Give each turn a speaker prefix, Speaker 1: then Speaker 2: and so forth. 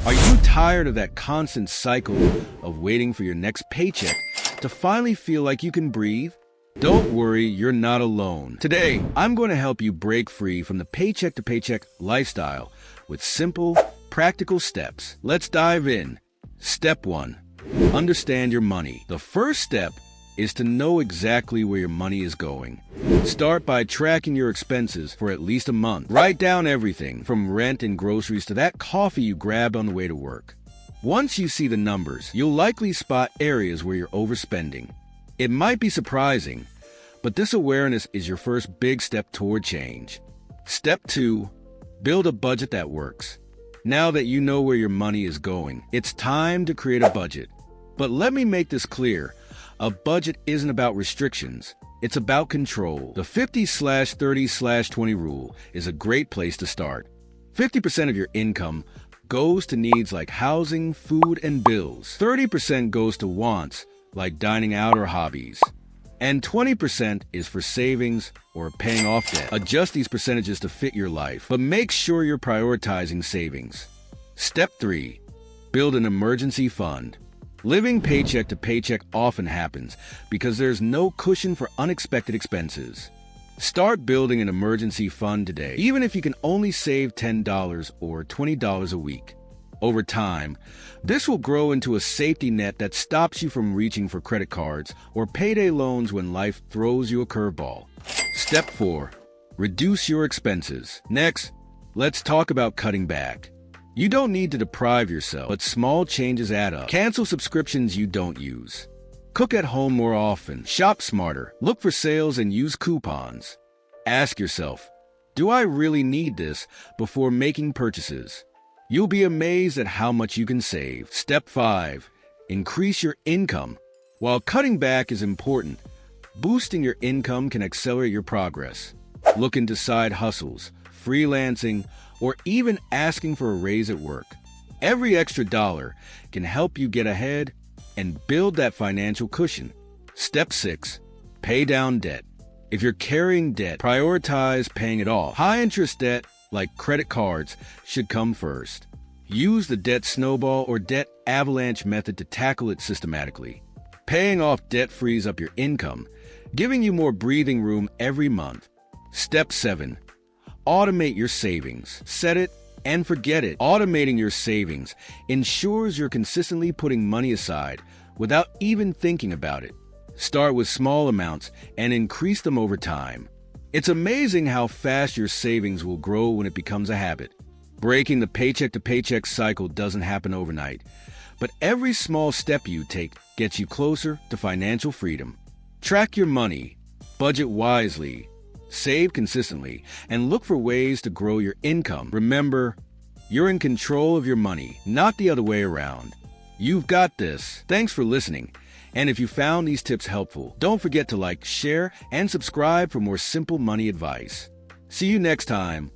Speaker 1: Are you tired of that constant cycle of waiting for your next paycheck to finally feel like you can breathe? Don't worry, you're not alone. Today, I'm going to help you break free from the paycheck to paycheck lifestyle with simple, practical steps. Let's dive in. Step 1. Understand your money. The first step is to know exactly where your money is going. Start by tracking your expenses for at least a month. Write down everything from rent and groceries to that coffee you grabbed on the way to work. Once you see the numbers, you'll likely spot areas where you're overspending. It might be surprising, but this awareness is your first big step toward change. Step 2. Build a budget that works. Now that you know where your money is going, it's time to create a budget. But let me make this clear. A budget isn't about restrictions. It's about control. The 50/30/20 rule is a great place to start. 50% of your income goes to needs like housing, food, and bills. 30% goes to wants, like dining out or hobbies. And 20% is for savings or paying off debt. Adjust these percentages to fit your life, but make sure you're prioritizing savings. Step 3. Build an emergency fund. Living paycheck to paycheck often happens because there's no cushion for unexpected expenses. Start building an emergency fund today, even if you can only save $10 or $20 a week. Over time, this will grow into a safety net that stops you from reaching for credit cards or payday loans when life throws you a curveball. Step 4. Reduce your expenses. Next, let's talk about cutting back. You don't need to deprive yourself, but small changes add up. Cancel subscriptions you don't use. Cook at home more often. Shop smarter. Look for sales and use coupons. Ask yourself, do I really need this before making purchases? You'll be amazed at how much you can save. Step 5. Increase your income. While cutting back is important, boosting your income can accelerate your progress. Look into side hustles, freelancing, or even asking for a raise at work. Every extra dollar can help you get ahead and build that financial cushion. Step 6. Pay down debt. If you're carrying debt, prioritize paying it off. High-interest debt, like credit cards, should come first. Use the debt snowball or debt avalanche method to tackle it systematically. Paying off debt frees up your income, giving you more breathing room every month. Step 7. Automate your savings. Set it and forget it. Automating your savings ensures you're consistently putting money aside without even thinking about it. Start with small amounts and increase them over time. It's amazing how fast your savings will grow when it becomes a habit. Breaking the paycheck to paycheck cycle doesn't happen overnight, but every small step you take gets you closer to financial freedom. Track your money, budget wisely, save consistently, and look for ways to grow your income. Remember, you're in control of your money, not the other way around. You've got this. Thanks for listening. And if you found these tips helpful, don't forget to like, share, and subscribe for more simple money advice. See you next time.